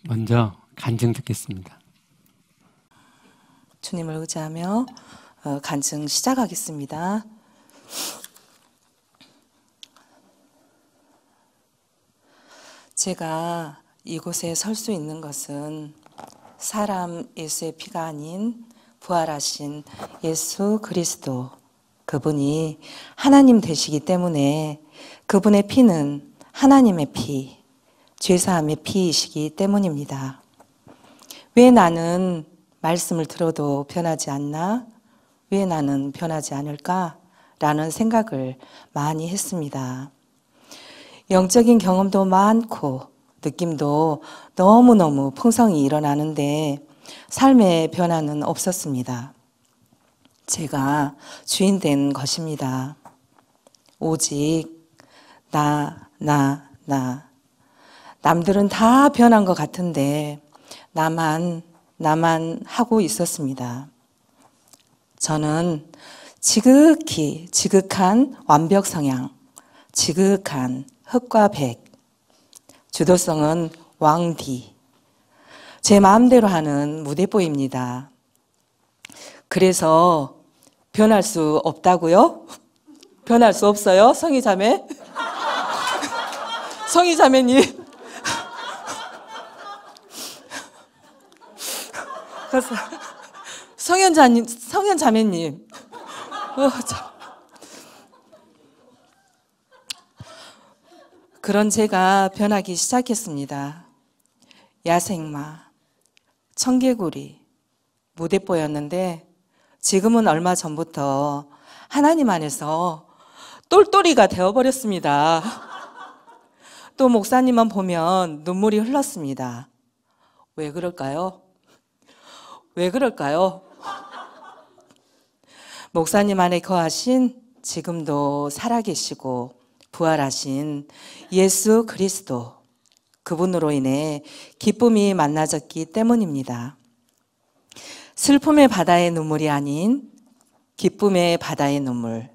먼저 간증 듣겠습니다. 주님을 의지하며 간증 시작하겠습니다. 제가 이곳에 설 수 있는 것은 사람 예수의 피가 아닌 부활하신 예수 그리스도, 그분이 하나님 되시기 때문에 그분의 피는 하나님의 피, 죄사함의 피이시기 때문입니다. 왜 나는 말씀을 들어도 변하지 않나? 왜 나는 변하지 않을까? 라는 생각을 많이 했습니다. 영적인 경험도 많고 느낌도 너무너무 풍성히 일어나는데 삶의 변화는 없었습니다. 제가 주인 된 것입니다. 오직 나. 남들은 다 변한 것 같은데 나만 하고 있었습니다. 저는 지극한 완벽 성향, 지극한 흑과 백, 주도성은 왕디, 제 마음대로 하는 무대뽀입니다. 그래서 변할 수 없다고요? 변할 수 없어요? 성희자매? 성희자매님. 성현자매님. 그런 제가 변하기 시작했습니다. 야생마, 청개구리, 무대뽀였는데 지금은 얼마 전부터 하나님 안에서 똘똘이가 되어버렸습니다. 또 목사님만 보면 눈물이 흘렀습니다. 왜 그럴까요? 왜 그럴까요? 목사님 안에 거하신 지금도 살아계시고 부활하신 예수 그리스도, 그분으로 인해 기쁨이 만나졌기 때문입니다. 슬픔의 바다의 눈물이 아닌 기쁨의 바다의 눈물.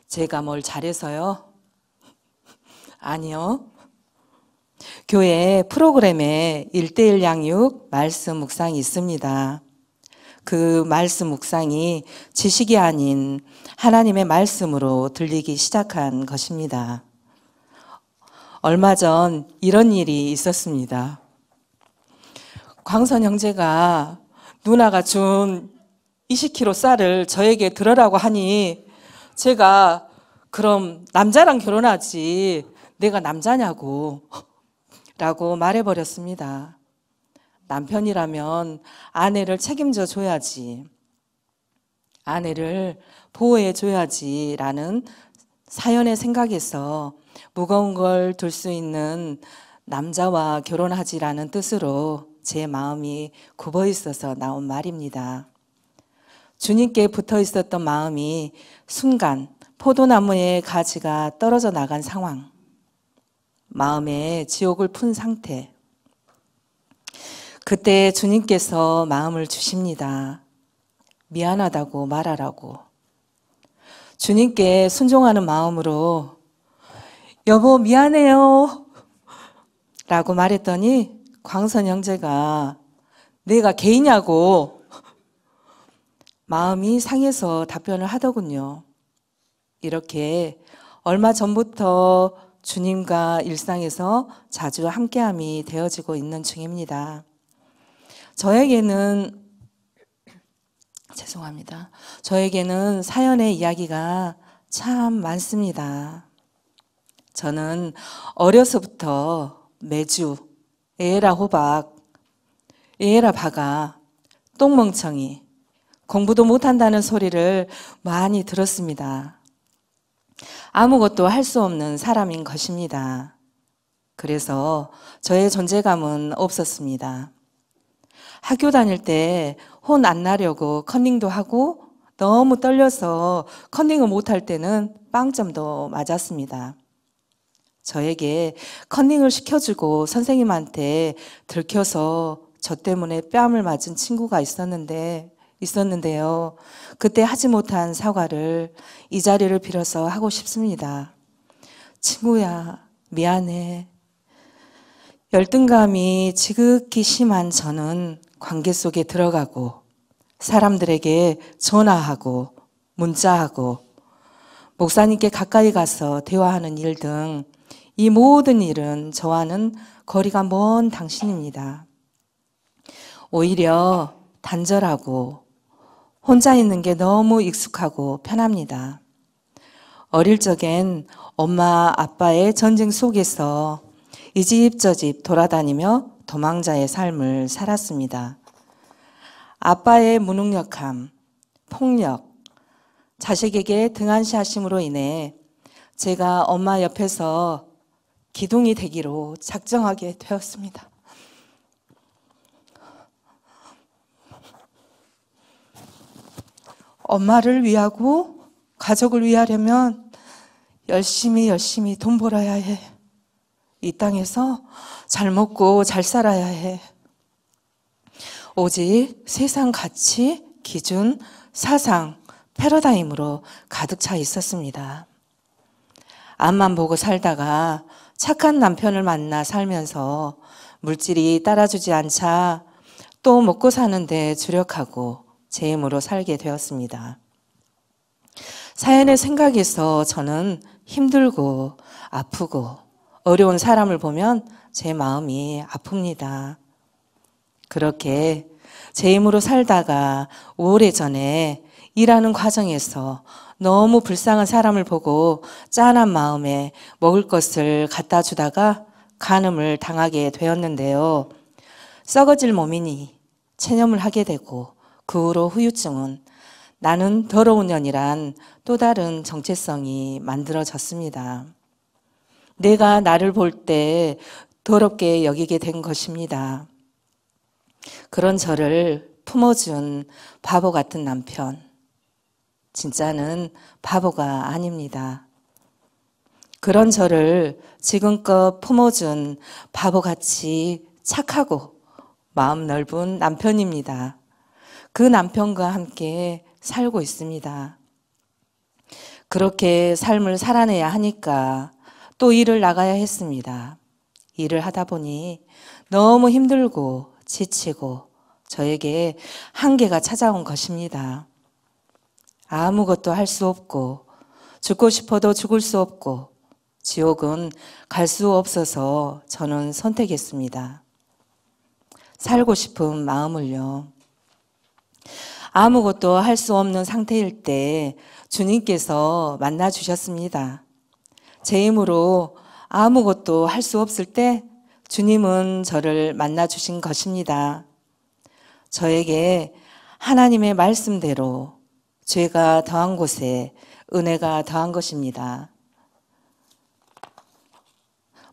제가 뭘 잘해서요? 아니요. 교회 프로그램에 1:1 양육 말씀 묵상이 있습니다. 그 말씀 묵상이 지식이 아닌 하나님의 말씀으로 들리기 시작한 것입니다. 얼마 전 이런 일이 있었습니다. 광선 형제가 누나가 준 20kg 쌀을 저에게 들으라고 하니 제가 그럼 남자랑 결혼하지 내가 남자냐고 라고 말해버렸습니다. 남편이라면 아내를 책임져 줘야지, 아내를 보호해 줘야지 라는 사연의 생각에서 무거운 걸 들 수 있는 남자와 결혼하지라는 뜻으로 제 마음이 굽어 있어서 나온 말입니다. 주님께 붙어 있었던 마음이 순간 포도나무의 가지가 떨어져 나간 상황, 마음에 지옥을 푼 상태. 그때 주님께서 마음을 주십니다. 미안하다고 말하라고. 주님께 순종하는 마음으로 여보 미안해요 라고 말했더니 광선 형제가 내가 개이냐고 마음이 상해서 답변을 하더군요. 이렇게 얼마 전부터 주님과 일상에서 자주 함께함이 되어지고 있는 중입니다. 저에게는 사연의 이야기가 참 많습니다. 저는 어려서부터 매주 에라 호박, 에라 바가, 똥멍청이, 공부도 못한다는 소리를 많이 들었습니다. 아무것도 할 수 없는 사람인 것입니다. 그래서 저의 존재감은 없었습니다. 학교 다닐 때 혼 안 나려고 컨닝도 하고 너무 떨려서 컨닝을 못할 때는 빵점도 맞았습니다. 저에게 컨닝을 시켜주고 선생님한테 들켜서 저 때문에 뺨을 맞은 친구가 있었는데요. 그때 하지 못한 사과를 이 자리를 빌어서 하고 싶습니다. 친구야, 미안해. 열등감이 지극히 심한 저는 관계 속에 들어가고 사람들에게 전화하고 문자하고 목사님께 가까이 가서 대화하는 일 등 이 모든 일은 저와는 거리가 먼 당신입니다. 오히려 단절하고 혼자 있는 게 너무 익숙하고 편합니다. 어릴 적엔 엄마 아빠의 전쟁 속에서 이 집 저 집 돌아다니며 도망자의 삶을 살았습니다. 아빠의 무능력함, 폭력, 자식에게 등한시하심으로 인해 제가 엄마 옆에서 기둥이 되기로 작정하게 되었습니다. 엄마를 위하고 가족을 위하려면 열심히 돈 벌어야 해. 이 땅에서 잘 먹고 잘 살아야 해. 오직 세상 가치, 기준, 사상, 패러다임으로 가득 차 있었습니다. 앞만 보고 살다가 착한 남편을 만나 살면서 물질이 따라주지 않자 또 먹고 사는데 주력하고 제 힘으로 살게 되었습니다. 사연의 생각에서 저는 힘들고 아프고 어려운 사람을 보면 제 마음이 아픕니다. 그렇게 제 힘으로 살다가 오래전에 일하는 과정에서 너무 불쌍한 사람을 보고 짠한 마음에 먹을 것을 갖다 주다가 간음을 당하게 되었는데요. 썩어질 몸이니 체념을 하게 되고 그 후로 후유증은 나는 더러운 년이란 또 다른 정체성이 만들어졌습니다. 내가 나를 볼 때 더럽게 여기게 된 것입니다. 그런 저를 품어준 바보 같은 남편. 진짜는 바보가 아닙니다. 그런 저를 지금껏 품어준 바보같이 착하고 마음 넓은 남편입니다. 그 남편과 함께 살고 있습니다. 그렇게 삶을 살아내야 하니까 또 일을 나가야 했습니다. 일을 하다 보니 너무 힘들고 지치고 저에게 한계가 찾아온 것입니다. 아무것도 할 수 없고 죽고 싶어도 죽을 수 없고 지옥은 갈 수 없어서 저는 선택했습니다. 살고 싶은 마음을요. 아무것도 할 수 없는 상태일 때 주님께서 만나 주셨습니다. 제 힘으로 아무것도 할 수 없을 때 주님은 저를 만나 주신 것입니다. 저에게 하나님의 말씀대로 죄가 더한 곳에 은혜가 더한 것입니다.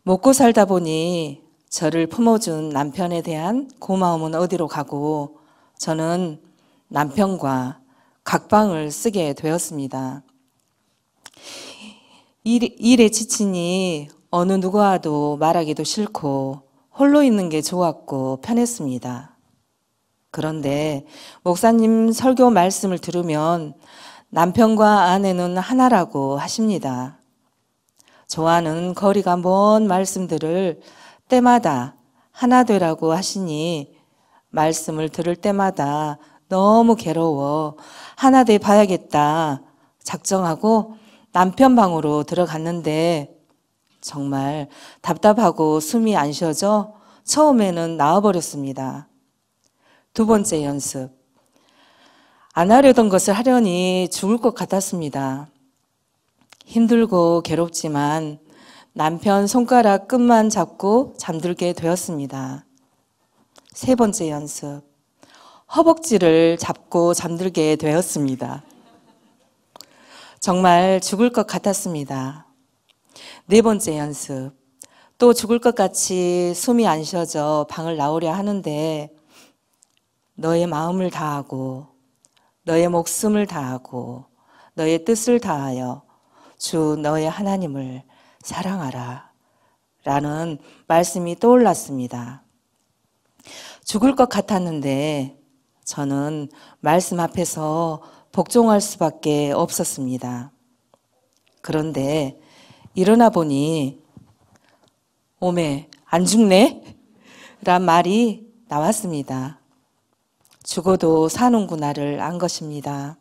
먹고 살다 보니 저를 품어준 남편에 대한 고마움은 어디로 가고 저는 남편과 각방을 쓰게 되었습니다. 일에 지치니 어느 누구와도 말하기도 싫고 홀로 있는 게 좋았고 편했습니다. 그런데 목사님 설교 말씀을 들으면 남편과 아내는 하나라고 하십니다. 저와는 거리가 먼 말씀들을 때마다 하나 되라고 하시니 말씀을 들을 때마다 너무 괴로워 하나 돼 봐야겠다 작정하고 남편 방으로 들어갔는데 정말 답답하고 숨이 안 쉬어져 처음에는 나와버렸습니다. 두 번째 연습. 안 하려던 것을 하려니 죽을 것 같았습니다. 힘들고 괴롭지만 남편 손가락 끝만 잡고 잠들게 되었습니다. 세 번째 연습. 허벅지를 잡고 잠들게 되었습니다. 정말 죽을 것 같았습니다. 네 번째 연습. 또 죽을 것 같이 숨이 안 쉬어져 방을 나오려 하는데 너의 마음을 다하고 너의 목숨을 다하고 너의 뜻을 다하여 주 너의 하나님을 사랑하라 라는 말씀이 떠올랐습니다. 죽을 것 같았는데 저는 말씀 앞에서 복종할 수밖에 없었습니다. 그런데 일어나 보니 오메 안 죽네? 란 말이 나왔습니다. 죽어도 사는구나를 안 것입니다.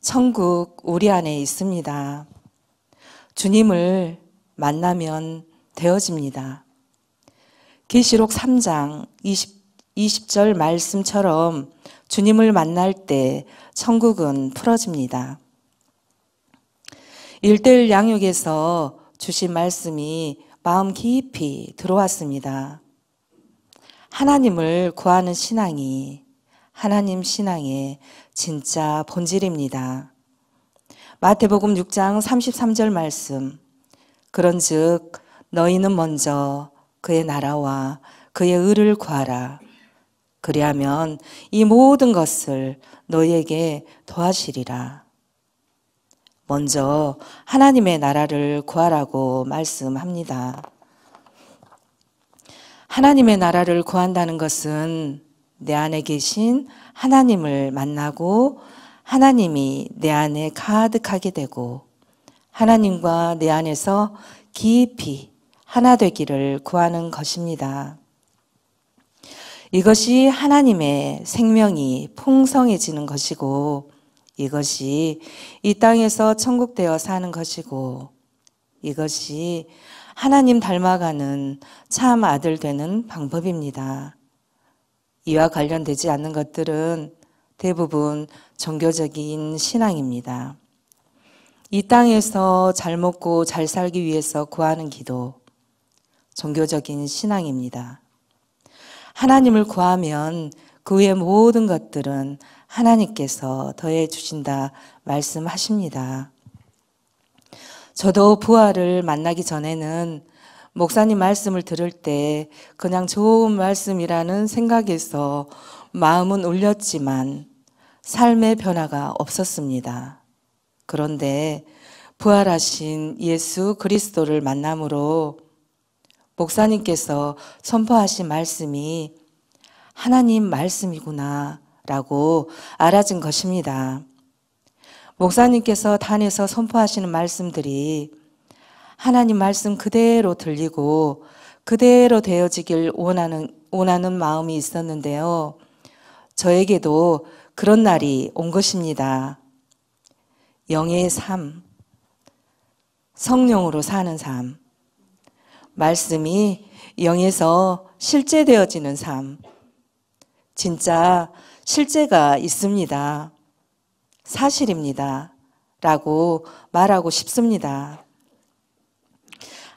천국 우리 안에 있습니다. 주님을 만나면 되어집니다. 계시록 3장 20절 말씀처럼 주님을 만날 때 천국은 풀어집니다. 1:1 양육에서 주신 말씀이 마음 깊이 들어왔습니다. 하나님을 구하는 신앙이 하나님 신앙의 진짜 본질입니다. 마태복음 6장 33절 말씀, 그런즉 너희는 먼저 그의 나라와 그의 의를 구하라. 그리하면 이 모든 것을 너희에게 더하시리라. 먼저 하나님의 나라를 구하라고 말씀합니다. 하나님의 나라를 구한다는 것은 내 안에 계신 하나님을 만나고 하나님이 내 안에 가득하게 되고 하나님과 내 안에서 깊이 하나 되기를 구하는 것입니다. 이것이 하나님의 생명이 풍성해지는 것이고 이것이 이 땅에서 천국 되어 사는 것이고 이것이 하나님 닮아가는 참 아들 되는 방법입니다. 이와 관련되지 않는 것들은 대부분 종교적인 신앙입니다. 이 땅에서 잘 먹고 잘 살기 위해서 구하는 기도, 종교적인 신앙입니다. 하나님을 구하면 그 외의 모든 것들은 하나님께서 더해 주신다 말씀하십니다. 저도 부활을 만나기 전에는 목사님 말씀을 들을 때 그냥 좋은 말씀이라는 생각에서 마음은 울렸지만 삶의 변화가 없었습니다. 그런데 부활하신 예수 그리스도를 만남으로 목사님께서 선포하신 말씀이 하나님 말씀이구나 라고 알아진 것입니다. 목사님께서 단에서 선포하시는 말씀들이 하나님 말씀 그대로 들리고 그대로 되어지길 원하는 마음이 있었는데요. 저에게도 그런 날이 온 것입니다. 영의 삶, 성령으로 사는 삶, 말씀이 영에서 실제되어지는 삶, 진짜 실제가 있습니다. 사실입니다. 라고 말하고 싶습니다.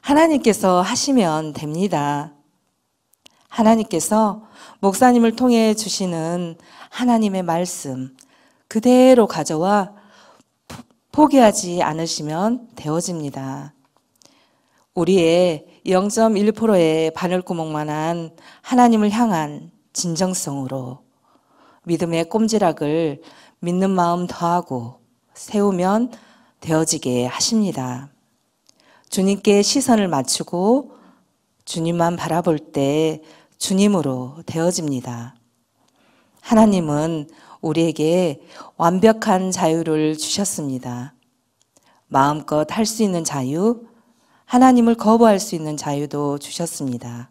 하나님께서 하시면 됩니다. 하나님께서 목사님을 통해 주시는 하나님의 말씀 그대로 가져와 포기하지 않으시면 되어집니다. 우리의 0.1%의 바늘구멍만한 하나님을 향한 진정성으로 믿음의 꼼지락을 믿는 마음 더하고 세우면 되어지게 하십니다. 주님께 시선을 맞추고 주님만 바라볼 때 주님으로 되어집니다. 하나님은 우리에게 완벽한 자유를 주셨습니다. 마음껏 할 수 있는 자유, 하나님을 거부할 수 있는 자유도 주셨습니다.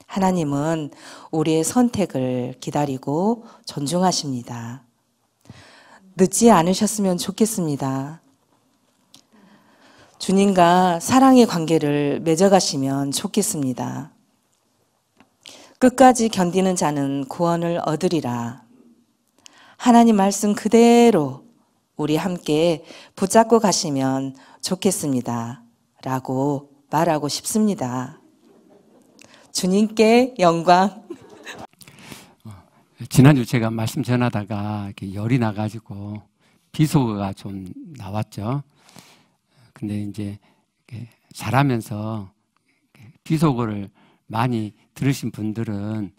하나님은 우리의 선택을 기다리고 존중하십니다. 늦지 않으셨으면 좋겠습니다. 주님과 사랑의 관계를 맺어가시면 좋겠습니다. 끝까지 견디는 자는 구원을 얻으리라. 하나님 말씀 그대로 우리 함께 붙잡고 가시면 좋겠습니다. 라고 말하고 싶습니다. 주님께 영광. 지난주 제가 말씀 전하다가 이렇게 열이 나가지고 비속어가 좀 나왔죠. 근데 이제 잘하면서 비속어를 많이 들으신 분들은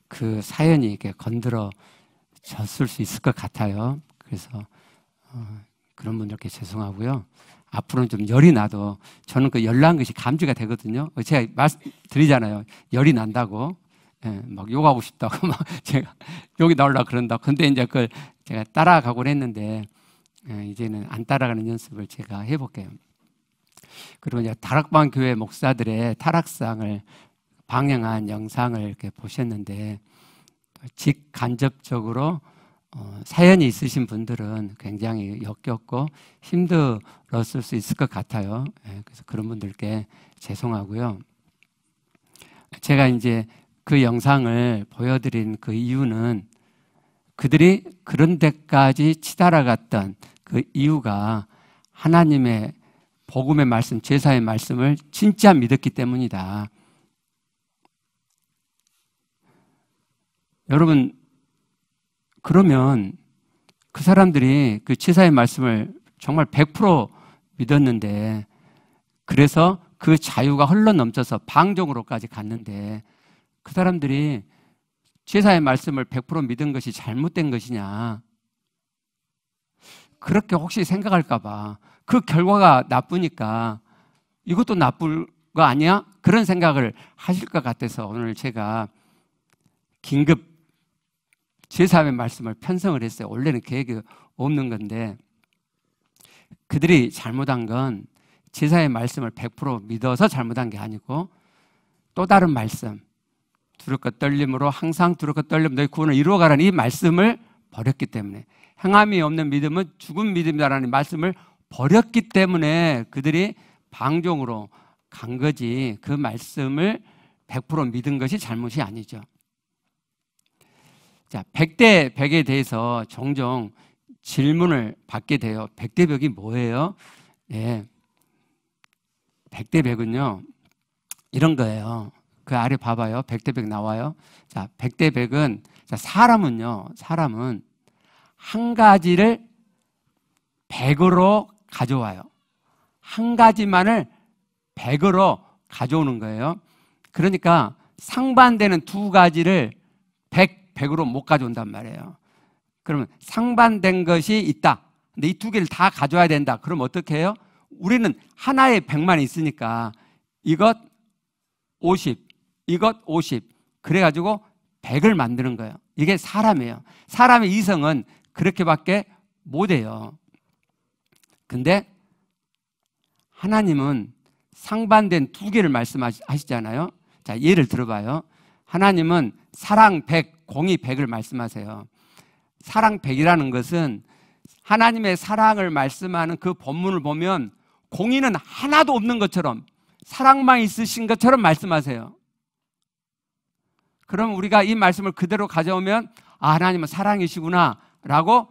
그 사연이 이렇게 건드려졌을 수 있을 것 같아요. 그래서 그런 분들께 죄송하고요. 앞으로는 좀 열이 나도 저는 그 열난 것이 감지가 되거든요. 제가 말씀드리잖아요. 열이 난다고. 예, 막 욕하고 싶다고 막 제가 욕이 나오려고 그런다. 근데 이제 그걸 제가 따라가곤 했는데 이제는 안 따라가는 연습을 제가 해볼게요. 그리고 이제 다락방 교회 목사들의 타락상을 방영한 영상을 이렇게 보셨는데 직간접적으로 사연이 있으신 분들은 굉장히 역겹고 힘들었을 수 있을 것 같아요. 그래서 그런 분들께 죄송하고요. 제가 이제 그 영상을 보여드린 그 이유는 그들이 그런 데까지 치달아갔던 그 이유가 하나님의 복음의 말씀, 제사의 말씀을 진짜 믿었기 때문이다. 여러분, 그러면 그 사람들이 그 제사의 말씀을 정말 100% 믿었는데, 그래서 그 자유가 흘러넘쳐서 방종으로까지 갔는데, 그 사람들이 제사의 말씀을 100% 믿은 것이 잘못된 것이냐, 그렇게 혹시 생각할까봐, 그 결과가 나쁘니까 이것도 나쁠 거 아니야? 그런 생각을 하실 것 같아서 오늘 제가 긴급 제사의 말씀을 편성을 했어요. 원래는 계획이 없는 건데, 그들이 잘못한 건 제사의 말씀을 100% 믿어서 잘못한 게 아니고, 또 다른 말씀, 두렵고 떨림으로 항상 두렵고 떨림 너희 구원을 이루어가라는 이 말씀을 버렸기 때문에, 행함이 없는 믿음은 죽은 믿음이라는 말씀을 버렸기 때문에 그들이 방종으로 간 거지, 그 말씀을 100% 믿은 것이 잘못이 아니죠. 자, 100대 100에 대해서 종종 질문을 받게 돼요. 100대 100이 뭐예요? 예. 100대 100은요, 이런 거예요. 그 아래 봐봐요. 100대 100 나와요. 자, 100대 100은, 자, 사람은 한 가지를 100으로 가져와요. 한 가지만을 100으로 가져오는 거예요. 그러니까 상반되는 두 가지를 100으로 못 가져온단 말이에요. 그러면 상반된 것이 있다. 근데 이 두 개를 다 가져와야 된다. 그럼 어떻게 해요? 우리는 하나의 100만 있으니까 이것 50, 이것 50. 그래가지고 100을 만드는 거예요. 이게 사람이에요. 사람의 이성은 그렇게밖에 못해요. 근데 하나님은 상반된 두 개를 말씀하시잖아요. 자, 예를 들어봐요. 하나님은 사랑 100, 공의 100을 말씀하세요. 사랑 100이라는 것은 하나님의 사랑을 말씀하는 그 본문을 보면 공의는 하나도 없는 것처럼, 사랑만 있으신 것처럼 말씀하세요. 그럼 우리가 이 말씀을 그대로 가져오면, 아, 하나님은 사랑이시구나 라고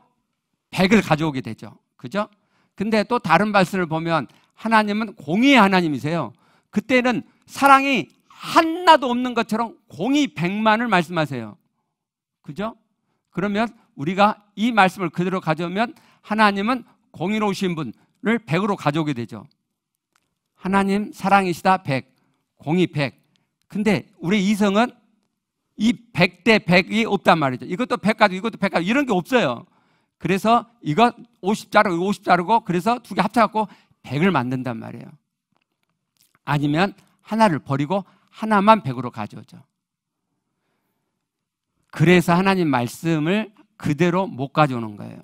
100을 가져오게 되죠. 그죠? 근데 또 다른 말씀을 보면 하나님은 공의의 하나님이세요. 그때는 사랑이 하나도 없는 것처럼 공의 100만을 말씀하세요. 그죠? 그러면 우리가 이 말씀을 그대로 가져오면 하나님은 공의로우신 분을 100으로 가져오게 되죠. 하나님 사랑이시다 100, 공의 100. 근데 우리 이성은 이 100대 100이 없단 말이죠. 이것도 100 가지고 이것도 100 가지고 이런 게 없어요. 그래서 이거 50 자르고 이거 50 자르고 그래서 두 개 합쳐갖고 100을 만든단 말이에요. 아니면 하나를 버리고 하나만 100으로 가져오죠. 그래서 하나님 말씀을 그대로 못 가져오는 거예요.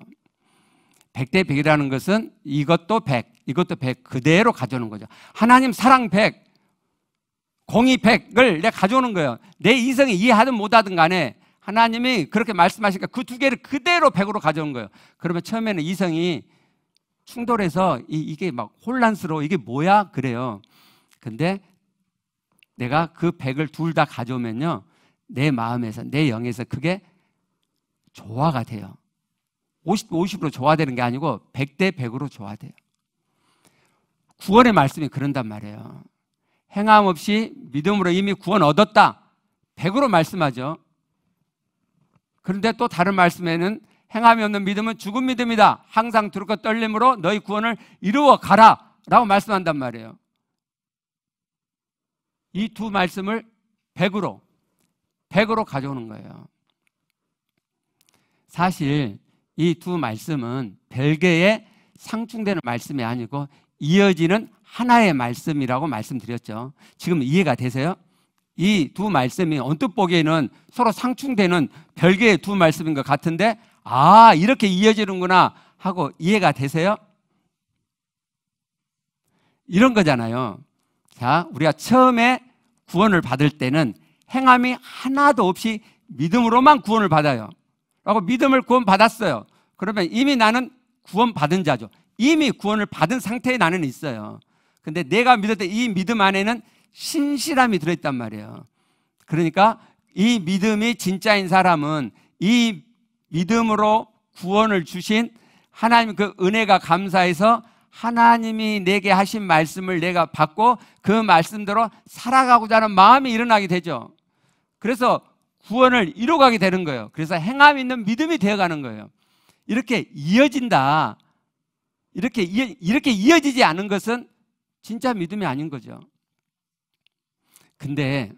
100대 100이라는 것은 이것도 100, 이것도 100 그대로 가져오는 거죠. 하나님 사랑 100, 공의 100을 내가 가져오는 거예요. 내 이성이 이해하든 못하든 간에 하나님이 그렇게 말씀하시니까 그 두 개를 그대로 100으로 가져온 거예요. 그러면 처음에는 이성이 충돌해서 이게 막 혼란스러워. 이게 뭐야? 그래요. 근데 내가 그 100을 둘 다 가져오면요, 내 마음에서, 내 영에서 그게 조화가 돼요. 50으로 조화되는 게 아니고 100대 100으로 조화돼요. 구원의 말씀이 그런단 말이에요. 행함 없이 믿음으로 이미 구원 얻었다. 100으로 말씀하죠. 그런데 또 다른 말씀에는 행함이 없는 믿음은 죽은 믿음이다. 항상 두렵고 떨림으로 너희 구원을 이루어 가라 라고 말씀한단 말이에요. 이 두 말씀을 100으로 가져오는 거예요. 사실 이 두 말씀은 별개의 상충되는 말씀이 아니고 이어지는 하나의 말씀이라고 말씀드렸죠. 지금 이해가 되세요? 이 두 말씀이 언뜻 보기에는 서로 상충되는 별개의 두 말씀인 것 같은데, 아, 이렇게 이어지는구나 하고 이해가 되세요? 이런 거잖아요. 자, 우리가 처음에 구원을 받을 때는 행함이 하나도 없이 믿음으로만 구원을 받아요. 라고 믿음을 구원받았어요. 그러면 이미 나는 구원받은 자죠. 이미 구원을 받은 상태에 나는 있어요. 근데 내가 믿었던 이 믿음 안에는 신실함이 들어있단 말이에요. 그러니까 이 믿음이 진짜인 사람은 이 믿음으로 구원을 주신 하나님 그 은혜가 감사해서 하나님이 내게 하신 말씀을 내가 받고 그 말씀대로 살아가고자 하는 마음이 일어나게 되죠. 그래서 구원을 이루어가게 되는 거예요. 그래서 행함 있는 믿음이 되어가는 거예요. 이렇게 이어진다. 이렇게 이어지지 않은 것은 진짜 믿음이 아닌 거죠. 근데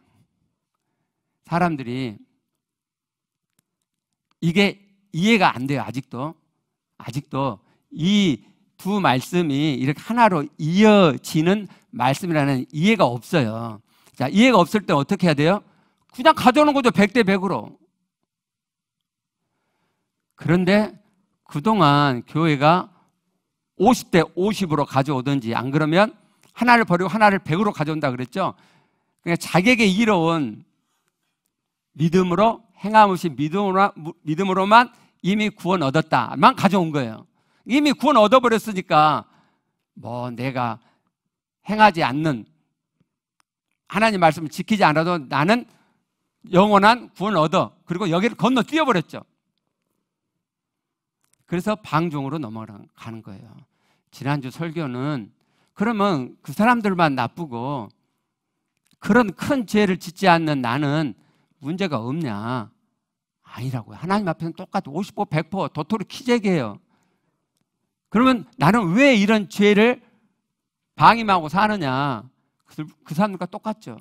사람들이 이게 이해가 안 돼요. 아직도 이 두 말씀이 이렇게 하나로 이어지는 말씀이라는 이해가 없어요. 자, 이해가 없을 때 어떻게 해야 돼요? 그냥 가져오는 거죠. 100대 100으로. 그런데 그동안 교회가 50대 50으로 가져오든지 안 그러면 하나를 버리고 하나를 100으로 가져온다 그랬죠. 그러니까 자기에게 이로운 믿음으로 행함 없이 믿음으로만 이미 구원 얻었다만 가져온 거예요. 이미 구원 얻어버렸으니까 뭐 내가 행하지 않는 하나님 말씀을 지키지 않아도 나는 영원한 구원을 얻어. 그리고 여기를 건너 뛰어버렸죠. 그래서 방종으로 넘어가는 거예요. 지난주 설교는 그러면 그 사람들만 나쁘고 그런 큰 죄를 짓지 않는 나는 문제가 없냐? 아니라고요. 하나님 앞에서는 똑같이 55, 100% 도토리 키재기예요. 그러면 나는 왜 이런 죄를 방임하고 사느냐? 그 사람들과 똑같죠.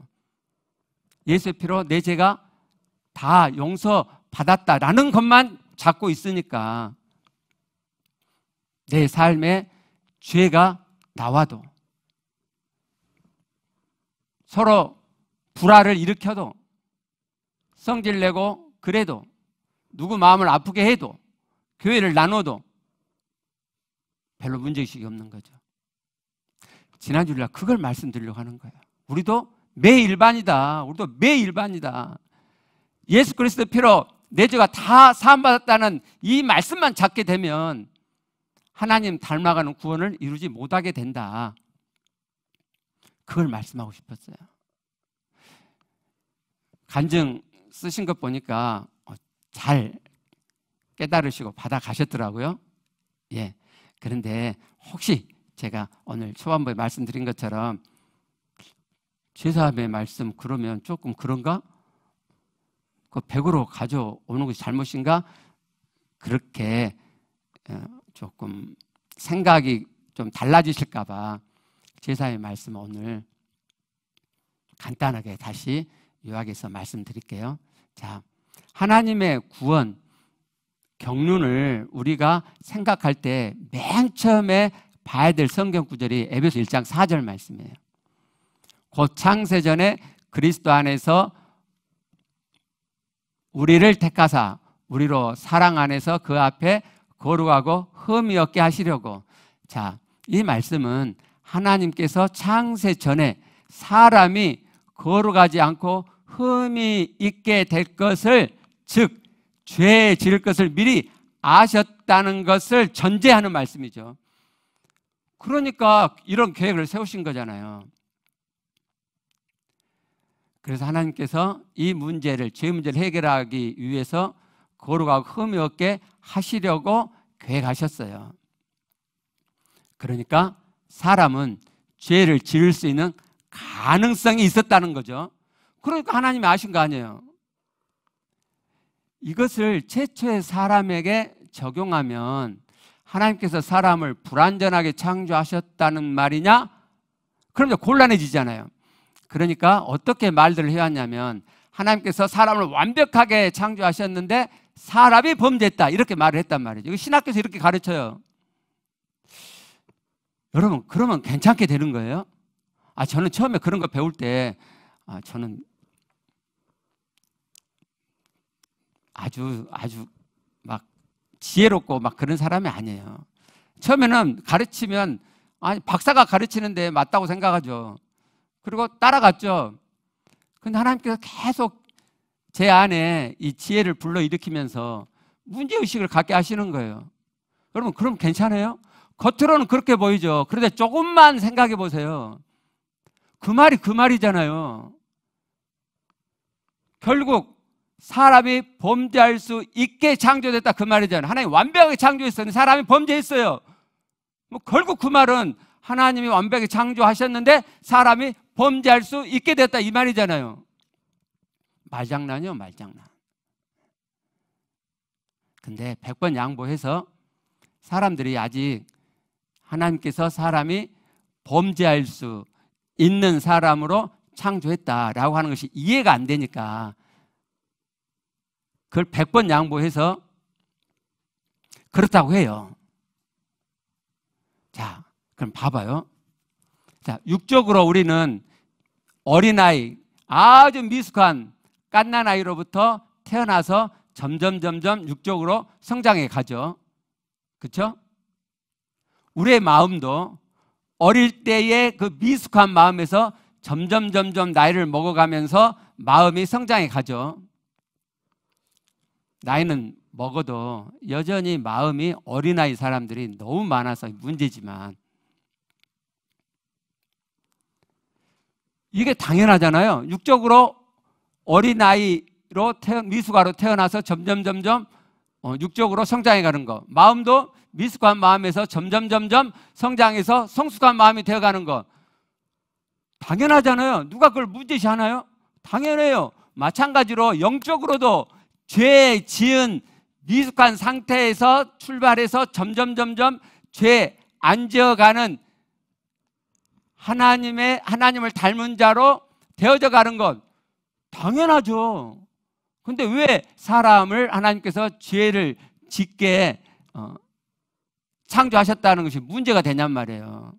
예수의 피로 내 죄가 다 용서받았다라는 것만 잡고 있으니까 내 삶에 죄가 나와도 서로 불화를 일으켜도 성질내고 그래도 누구 마음을 아프게 해도 교회를 나눠도 별로 문제의식이 없는 거죠. 지난주에 그걸 말씀드리려고 하는 거예요. 우리도 매일반이다. 예수 그리스도의 피로 내 죄가 다 사함받았다는 이 말씀만 찾게 되면 하나님 닮아가는 구원을 이루지 못하게 된다. 그걸 말씀하고 싶었어요. 간증 쓰신 것 보니까 잘 깨달으시고 받아가셨더라고요. 예. 그런데 혹시 제가 오늘 초반부에 말씀드린 것처럼 죄사함의 말씀 그러면 조금 그런가? 그 100으로 가져오는 것이 잘못인가? 그렇게 조금 생각이 좀 달라지실까 봐 제사의 말씀 오늘 간단하게 다시 요약해서 말씀드릴게요. 자, 하나님의 구원 경륜을 우리가 생각할 때 맨 처음에 봐야 될 성경 구절이 에베소 1장 4절 말씀이에요. 곧 창세전에 그리스도 안에서 우리를 택하사 우리로 사랑 안에서 그 앞에 거룩하고 흠이 없게 하시려고. 자, 이 말씀은 하나님께서 창세 전에 사람이 거룩하지 않고 흠이 있게 될 것을, 즉 죄에 지을 것을 미리 아셨다는 것을 전제하는 말씀이죠. 그러니까 이런 계획을 세우신 거잖아요. 그래서 하나님께서 이 문제를, 죄 문제를 해결하기 위해서 거룩하고 흠이 없게 하시려고 계획하셨어요. 그러니까 사람은 죄를 지을 수 있는 가능성이 있었다는 거죠. 그러니까 하나님이 아신 거 아니에요. 이것을 최초의 사람에게 적용하면 하나님께서 사람을 불완전하게 창조하셨다는 말이냐? 그럼 이제 곤란해지잖아요. 그러니까 어떻게 말들을 해왔냐면 하나님께서 사람을 완벽하게 창조하셨는데 사람이 범죄했다, 이렇게 말을 했단 말이죠. 이거 신학교에서 이렇게 가르쳐요. 여러분, 그러면 괜찮게 되는 거예요? 저는 처음에 그런 거 배울 때 저는 아주 막 지혜롭고 막 그런 사람이 아니에요. 처음에는 가르치면 박사가 가르치는데 맞다고 생각하죠. 그리고 따라갔죠. 근데 하나님께서 계속 제 안에 이 지혜를 불러일으키면서 문제의식을 갖게 하시는 거예요. 여러분, 그럼 괜찮아요? 겉으로는 그렇게 보이죠. 그런데 조금만 생각해 보세요. 그 말이 그 말이잖아요. 결국 사람이 범죄할 수 있게 창조됐다 그 말이잖아요. 하나님이 완벽하게 창조했었는데 사람이 범죄했어요. 뭐 결국 그 말은 하나님이 완벽하게 창조하셨는데 사람이 범죄할 수 있게 됐다 이 말이잖아요. 말장난이요, 말장난. 근데 100번 양보해서 사람들이 아직 하나님께서 사람이 범죄할 수 있는 사람으로 창조했다라고 하는 것이 이해가 안 되니까 그걸 100번 양보해서 그렇다고 해요. 자, 그럼 봐봐요. 자, 육적으로 우리는 어린아이, 아주 미숙한 갓난아이로부터 태어나서 점점 육적으로 성장해 가죠. 그렇죠? 우리의 마음도 어릴 때의 그 미숙한 마음에서 점점 나이를 먹어가면서 마음이 성장해 가죠. 나이는 먹어도 여전히 마음이 어린아이 사람들이 너무 많아서 문제지만 이게 당연하잖아요. 육적으로 어린아이로 미숙아로 태어나서 점점 육적으로 성장해 가는 거. 마음도 미숙한 마음에서 점점 성장해서 성숙한 마음이 되어가는 거. 당연하잖아요. 누가 그걸 문제시하나요? 당연해요. 마찬가지로 영적으로도 죄 지은 미숙한 상태에서 출발해서 점점 죄 안 지어가는 하나님을 닮은 자로 되어져 가는 것 당연하죠. 근데 왜 사람을 하나님께서 죄를 짓게 창조하셨다는 것이 문제가 되냔 말이에요.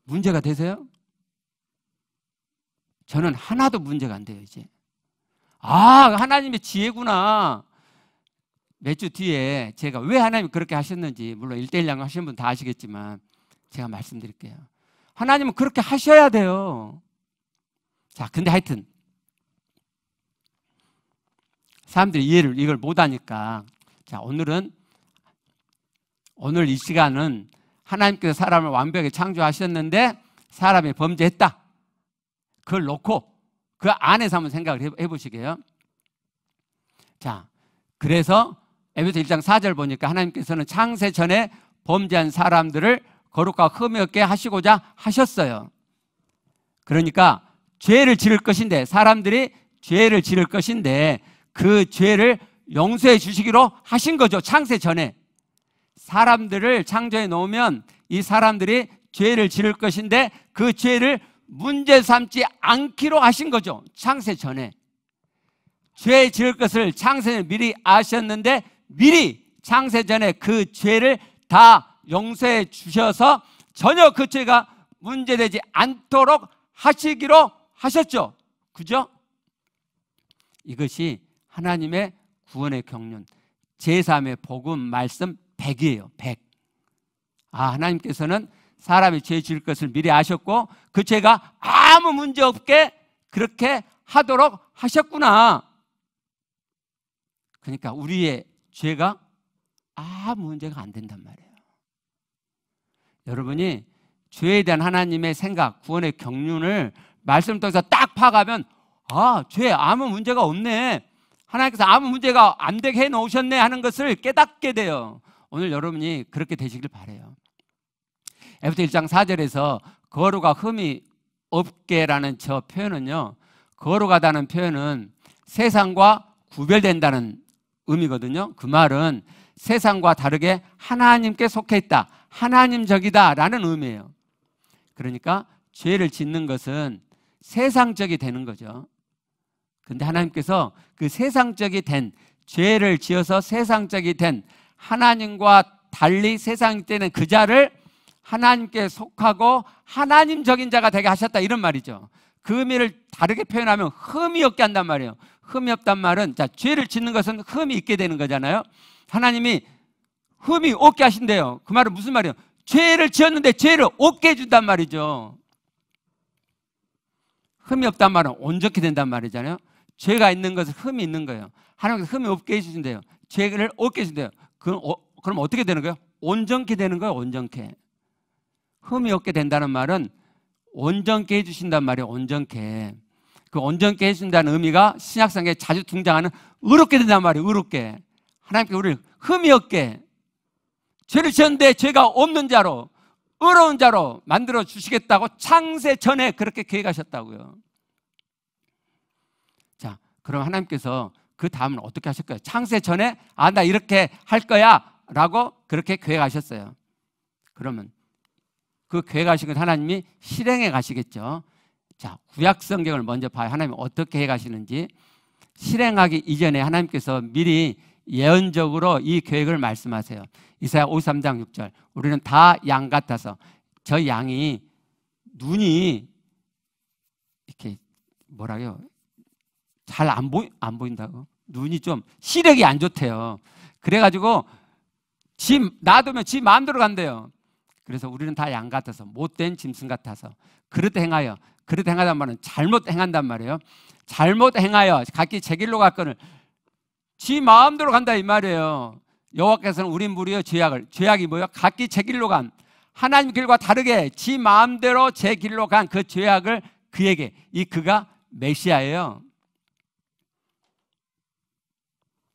문제가 되세요? 저는 하나도 문제가 안 돼요, 이제. 아, 하나님의 지혜구나. 몇 주 뒤에 제가 왜 하나님이 그렇게 하셨는지, 물론 1:1 양육 하시는 분 다 아시겠지만 제가 말씀드릴게요. 하나님은 그렇게 하셔야 돼요. 자, 근데 하여튼 사람들이 이걸 못하니까, 자, 오늘 이 시간은 하나님께서 사람을 완벽하게 창조하셨는데 사람이 범죄했다. 그걸 놓고 그 안에서 한번 생각을 해보시게요. 자, 그래서 에베소 1장 4절 보니까 하나님께서는 창세 전에 범죄한 사람들을 거룩하고 흠이 없게 하시고자 하셨어요. 그러니까 죄를 지을 것인데, 사람들이 죄를 지을 것인데 그 죄를 용서해 주시기로 하신 거죠. 창세 전에 사람들을 창조해 놓으면 이 사람들이 죄를 지을 것인데 그 죄를 문제 삼지 않기로 하신 거죠. 창세 전에 죄 지을 것을 창세는 미리 아셨는데 미리 창세 전에 그 죄를 다 용서해 주셔서 전혀 그 죄가 문제되지 않도록 하시기로 하셨죠. 그죠? 이것이 하나님의 구원의 경륜, 제3의 복음 말씀 100이에요. 100. 아, 하나님께서는 사람이 죄 지을 것을 미리 아셨고 그 죄가 아무 문제 없게 그렇게 하도록 하셨구나. 그러니까 우리의 죄가 아무 문제가 안 된단 말이에요. 여러분이 죄에 대한 하나님의 생각, 구원의 경륜을 말씀 통해서 딱 파가면, 아, 죄 아무 문제가 없네, 하나님께서 아무 문제가 안 되게 해놓으셨네 하는 것을 깨닫게 돼요. 오늘 여러분이 그렇게 되시길 바라요. 에베소 1장 4절에서 거룩과 흠이 없게라는 저 표현은요, 거룩하다는 표현은 세상과 구별된다는 의미거든요. 그 말은 세상과 다르게 하나님께 속해 있다, 하나님적이다 라는 의미예요. 그러니까 죄를 짓는 것은 세상적이 되는 거죠. 근데 하나님께서 그 세상적이 된, 죄를 지어서 세상적이 된 하나님과 달리 세상이 되는 그 자를 하나님께 속하고 하나님적인 자가 되게 하셨다, 이런 말이죠. 그 의미를 다르게 표현하면 흠이 없게 한단 말이에요. 흠이 없단 말은, 자, 죄를 짓는 것은 흠이 있게 되는 거잖아요. 하나님이 흠이 없게 하신대요. 그 말은 무슨 말이에요? 죄를 지었는데 죄를 없게 해준단 말이죠. 흠이 없단 말은 온전케 된단 말이잖아요. 죄가 있는 것은 흠이 있는 거예요. 하나님께서 흠이 없게 해주신대요. 죄를 없게 해주신대요. 그럼 어떻게 되는 거예요? 온전케 되는 거예요. 온전케. 흠이 없게 된다는 말은 온전케 해주신단 말이에요. 온전케. 그 온전케 해주신다는 의미가 신약성경에 자주 등장하는 의롭게 된단 말이에요. 의롭게. 하나님께 우리를 흠이 없게, 죄를 지었는데 죄가 없는 자로, 의로운 자로 만들어 주시겠다고 창세 전에 그렇게 계획하셨다고요. 자, 그럼 하나님께서 그 다음은 어떻게 하실까요? 창세 전에 나 이렇게 할 거야 라고 그렇게 계획하셨어요. 그러면 그 계획하신 건 하나님이 실행해 가시겠죠. 자, 구약 성경을 먼저 봐요. 하나님이 어떻게 해 가시는지. 실행하기 이전에 하나님께서 미리 예언적으로 이 계획을 말씀하세요. 이사야 53장 6절. 우리는 다 양 같아서, 저 양이 눈이 이렇게 뭐라고요? 잘 안 보인다고. 눈이 좀 시력이 안 좋대요. 그래가지고 놔두면 지 마음대로 간대요. 그래서 우리는 다 양 같아서, 못된 짐승 같아서 그릇 행하여, 그릇 행하단 말은 잘못 행한단 말이에요. 잘못 행하여 각기 제 길로 갔거늘 지 마음대로 간다 이 말이에요. 여호와께서는 우리 무리의 죄악이 뭐예요? 각기 제 길로 간, 하나님 길과 다르게 지 마음대로 제 길로 간 그 죄악을 그에게, 그가 메시아예요.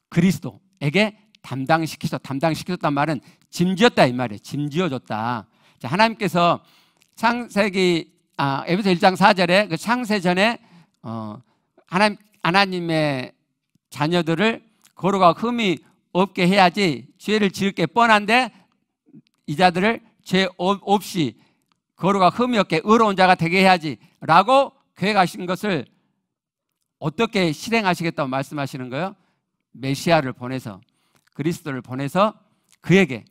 그리스도에게 담당시키셨단 말은 짐지었다 이 말이에요. 짐지어줬다. 자, 하나님께서 에베소 1장 4절에 그 창세 전에 하나님의 자녀들을 거룩하고 흠이 없게 해야지, 죄를 지을 게 뻔한데 이 자들을 죄 없이 거룩하고 흠이 없게 의로운 자가 되게 해야지 라고 계획하신 것을 어떻게 실행하시겠다고 말씀하시는 거예요? 메시아를 보내서, 그리스도를 보내서 그에게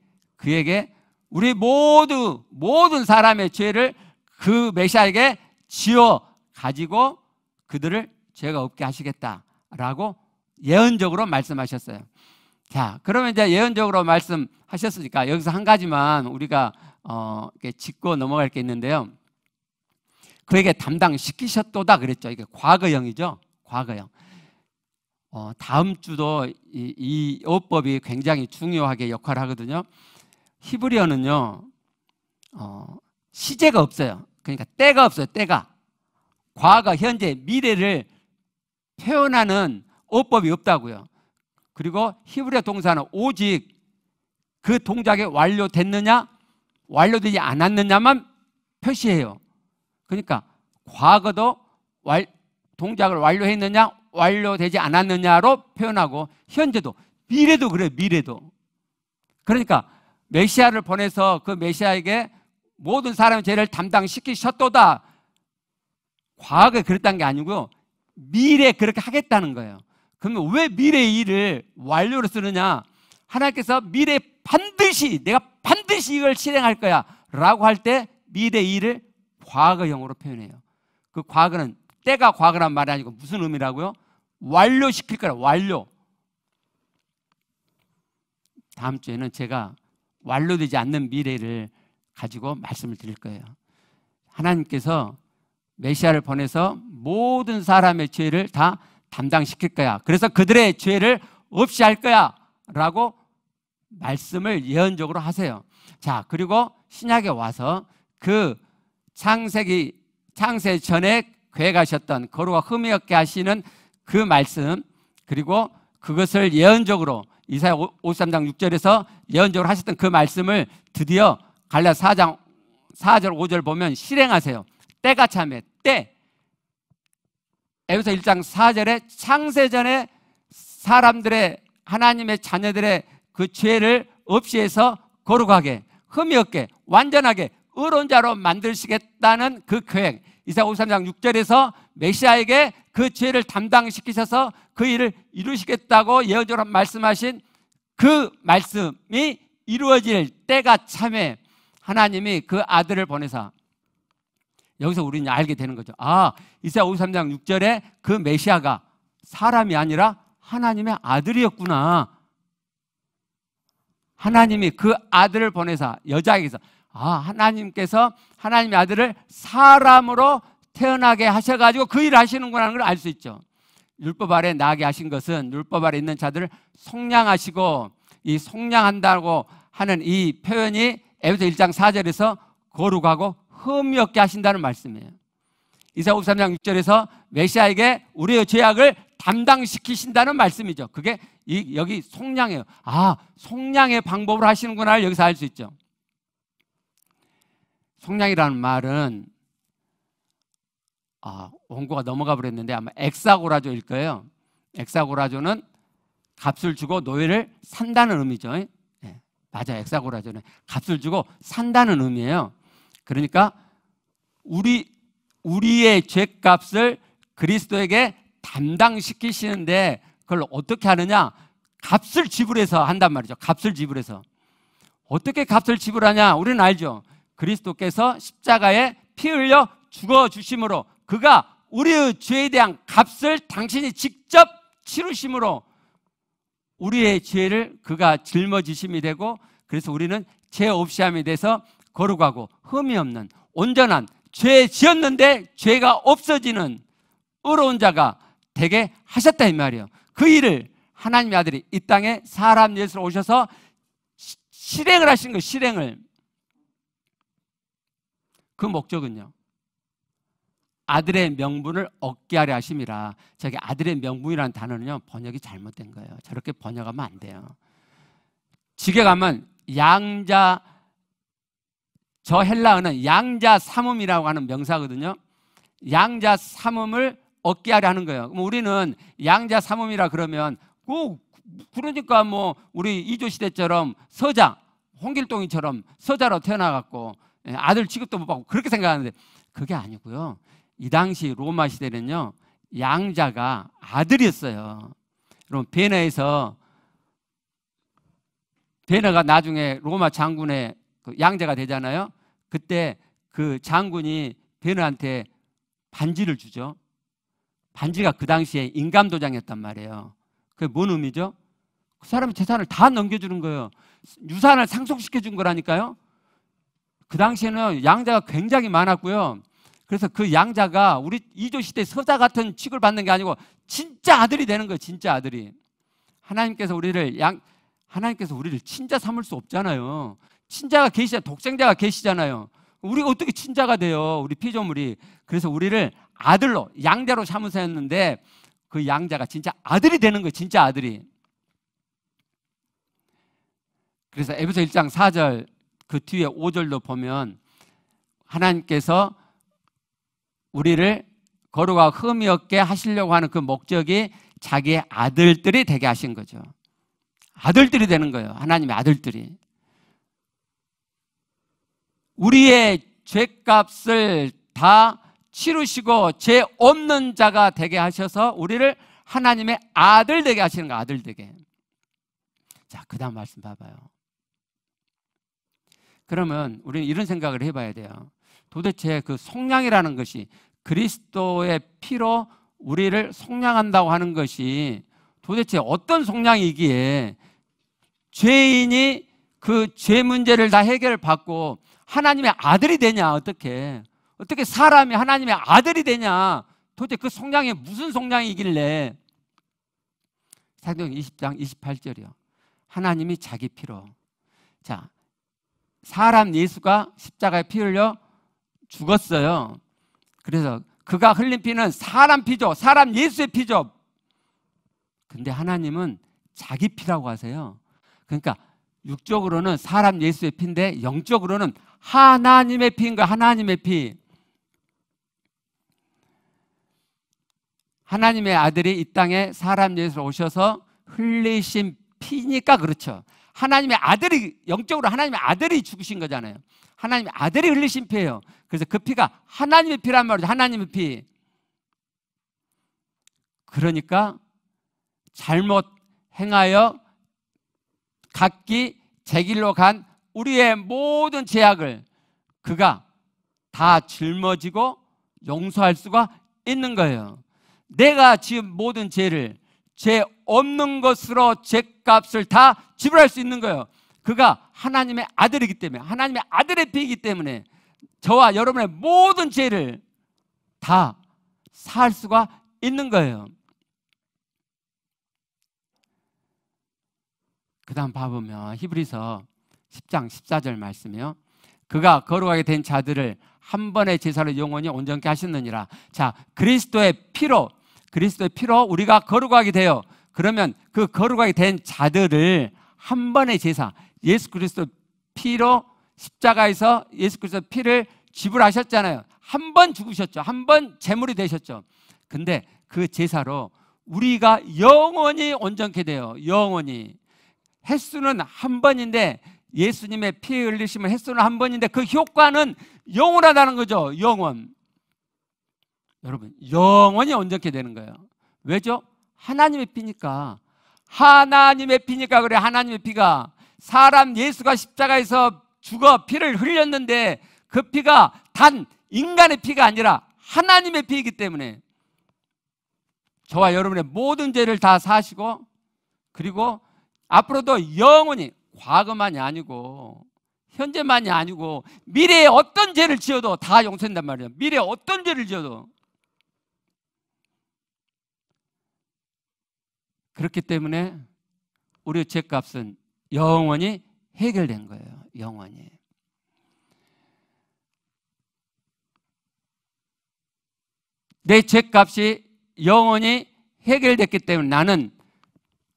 우리 모든 사람의 죄를 그 메시아에게 지어 가지고 그들을 죄가 없게 하시겠다라고 예언적으로 말씀하셨어요. 자, 그러면 이제 예언적으로 말씀하셨으니까 여기서 한 가지만 우리가 이렇게 짚고 넘어갈 게 있는데요. 그에게 담당시키셨도다 그랬죠. 이게 과거형이죠. 과거형. 다음 주도 이 어법이 굉장히 중요하게 역할을 하거든요. 히브리어는요, 시제가 없어요. 그러니까 때가 없어요. 때가. 과거, 현재, 미래를 표현하는 어법이 없다고요. 그리고 히브리어 동사는 오직 그 동작이 완료됐느냐, 완료되지 않았느냐만 표시해요. 그러니까 과거도 동작을 완료했느냐, 완료되지 않았느냐로 표현하고, 현재도, 미래도 그래요. 미래도. 그러니까 메시아를 보내서 그 메시아에게 모든 사람의 죄를 담당시키셨도다. 과거에 그랬다는 게 아니고요, 미래에 그렇게 하겠다는 거예요. 그러면 왜 미래의 일을 완료로 쓰느냐? 하나님께서 미래에 내가 반드시 이걸 실행할 거야 라고 할 때 미래의 일을 과거형으로 표현해요. 그 과거는, 때가 과거란 말이 아니고 무슨 의미라고요? 완료시킬 거라. 완료. 다음 주에는 제가 완료되지 않는 미래를 가지고 말씀을 드릴 거예요. 하나님께서 메시아를 보내서 모든 사람의 죄를 다 담당시킬 거야. 그래서 그들의 죄를 없이 할 거야 라고 말씀을 예언적으로 하세요. 자, 그리고 신약에 와서 그 창세 전에 계획하셨던 거룩과 흠이 없게 하시는 그 말씀, 그리고 그것을 예언적으로 이사야 53장 6절에서 예언적으로 하셨던 그 말씀을 드디어 갈라디아 4장 4절 5절 보면 실행하세요. 때가 참해. 때. 에베소 1장 4절에 창세전에 사람들의, 하나님의 자녀들의 그 죄를 없이 해서 거룩하게, 흠이 없게, 완전하게 의로운 자로 만드시겠다는 그 계획. 이사야 53장 6절에서 메시아에게 그 죄를 담당시키셔서 그 일을 이루시겠다고 예언적으로 말씀하신 그 말씀이 이루어질 때가 참에 하나님이 그 아들을 보내서, 여기서 우리는 알게 되는 거죠. 이사야 53장 6절에 그 메시아가 사람이 아니라 하나님의 아들이었구나. 하나님이 그 아들을 보내서, 여자에게서 하나님께서 하나님의 아들을 사람으로 태어나게 하셔가지고 그 일을 하시는구나 하는 걸 알 수 있죠. 율법 아래 나게 하신 것은 율법 아래 있는 자들을 속량하시고, 이 속량한다고 하는 이 표현이 에베소 1장 4절에서 거룩하고 흠이 없게 하신다는 말씀이에요. 이사야 53장 6절에서 메시아에게 우리의 죄악을 담당시키신다는 말씀이죠. 그게 여기 속량이에요. 아, 속량의 방법으로 하시는구나 여기서 알 수 있죠. 속량이라는 말은 원고가 넘어가 버렸는데 아마 엑사고라조일 거예요. 엑사고라조는 값을 주고 노예를 산다는 의미죠. 네, 맞아요. 엑사고라조는 값을 주고 산다는 의미예요. 그러니까 우리의 죄값을 그리스도에게 담당시키시는데 그걸 어떻게 하느냐? 값을 지불해서 한단 말이죠. 값을 지불해서. 어떻게 값을 지불하냐? 우리는 알죠. 그리스도께서 십자가에 피 흘려 죽어주심으로, 그가 우리의 죄에 대한 값을 당신이 직접 치르심으로 우리의 죄를 그가 짊어지심이 되고, 그래서 우리는 죄 없이 함이 돼서 거룩하고 흠이 없는 온전한, 죄 지었는데 죄가 없어지는 의로운 자가 되게 하셨다 이 말이에요. 그 일을 하나님의 아들이 이 땅에 사람 예수로 오셔서 실행을 하신 거예요. 실행을. 그 목적은요, 아들의 명분을 얻게 하려 하심이라. 저기 아들의 명분이라는 단어는요, 번역이 잘못된 거예요. 저렇게 번역하면 안 돼요. 직에 가면 양자, 저 헬라어는 양자 삼음이라고 하는 명사거든요. 양자 삼음을 얻게 하려 하는 거예요. 그럼 우리는 양자 삼음이라 그러면 그러니까 뭐 우리 이조 시대처럼 서자, 홍길동이처럼 서자로 태어나갖고 아들 취급도 못 받고 그렇게 생각하는데 그게 아니고요. 이 당시 로마 시대는요, 양자가 아들이었어요. 여러분, 베너가 나중에 로마 장군의 양자가 되잖아요. 그때 그 장군이 베너한테 반지를 주죠. 반지가 그 당시에 인감도장이었단 말이에요. 그게 뭔 의미죠? 그 사람의 재산을 다 넘겨주는 거예요. 유산을 상속시켜 준 거라니까요. 그 당시에는 양자가 굉장히 많았고요. 그래서 그 양자가 우리 이조 시대 서자 같은 취급을 받는 게 아니고 진짜 아들이 되는 거예요. 진짜 아들이. 하나님께서 우리를 친자 삼을 수 없잖아요. 친자가 계시잖아요. 독생자가 계시잖아요. 우리가 어떻게 친자가 돼요? 우리 피조물이. 그래서 우리를 아들로, 양자로 삼으셨는데 그 양자가 진짜 아들이 되는 거예요. 진짜 아들이. 그래서 에베소 1장 4절 그 뒤에 5절도 보면 하나님께서 우리를 거룩하고 흠이 없게 하시려고 하는 그 목적이 자기의 아들들이 되게 하신 거죠. 아들들이 되는 거예요. 하나님의 아들들이. 우리의 죄값을 다 치르시고 죄 없는 자가 되게 하셔서 우리를 하나님의 아들 되게 하시는 거예요. 아들 되게. 자, 그 다음 말씀 봐봐요. 그러면 우리는 이런 생각을 해봐야 돼요. 도대체 그 속량이라는 것이, 그리스도의 피로 우리를 속량한다고 하는 것이 도대체 어떤 속량이기에 죄인이 그 죄 문제를 다 해결을 받고 하나님의 아들이 되냐? 어떻게 사람이 하나님의 아들이 되냐? 도대체 그 속량이 무슨 속량이길래? 사도행 20장 28절이요. 하나님이 자기 피로. 자, 사람 예수가 십자가에 피 흘려 죽었어요. 그래서 그가 흘린 피는 사람 피죠. 사람 예수의 피죠. 근데 하나님은 자기 피라고 하세요. 그러니까 육적으로는 사람 예수의 피인데 영적으로는 하나님의 피인 거예요. 하나님의 피. 하나님의 아들이 이 땅에 사람 예수로 오셔서 흘리신 피니까 그렇죠. 하나님의 아들이, 영적으로 하나님의 아들이 죽으신 거잖아요. 하나님의 아들이 흘리신 피예요. 그래서 그 피가 하나님의 피란 말이죠. 하나님의 피. 그러니까 잘못 행하여 각기 제 길로 간 우리의 모든 죄악을 그가 다 짊어지고 용서할 수가 있는 거예요. 내가 지은 모든 죄를 죄 없는 것으로 죄값을 다 지불할 수 있는 거예요. 그가 하나님의 아들이기 때문에, 하나님의 아들의 피이기 때문에 저와 여러분의 모든 죄를 다 살 수가 있는 거예요. 그 다음 봐보면 히브리서 10장 14절 말씀이요. 그가 거룩하게 된 자들을 한 번의 제사로 영원히 온전케 하셨느니라. 자, 그리스도의 피로 우리가 거룩하게 돼요. 그러면 그 거룩하게 된 자들을 한 번의 제사, 예수 그리스도 피로 십자가에서 예수 그리스도 피를 지불하셨잖아요. 한 번 죽으셨죠. 한 번 제물이 되셨죠. 근데 그 제사로 우리가 영원히 온전케 돼요. 영원히. 횟수는 한 번인데, 예수님의 피 흘리심은 횟수는 한 번인데 그 효과는 영원하다는 거죠. 영원. 여러분, 영원히 온전케 되는 거예요. 왜죠? 하나님의 피니까. 하나님의 피니까 그래. 하나님의 피가 사람 예수가 십자가에서 죽어 피를 흘렸는데 그 피가 단 인간의 피가 아니라 하나님의 피이기 때문에 저와 여러분의 모든 죄를 다 사시고, 그리고 앞으로도 영원히, 과거만이 아니고 현재만이 아니고 미래에 어떤 죄를 지어도 다 용서된단 말이에요. 미래에 어떤 죄를 지어도. 그렇기 때문에 우리의 죄값은 영원히 해결된 거예요. 영원히. 내 죄값이 영원히 해결됐기 때문에 나는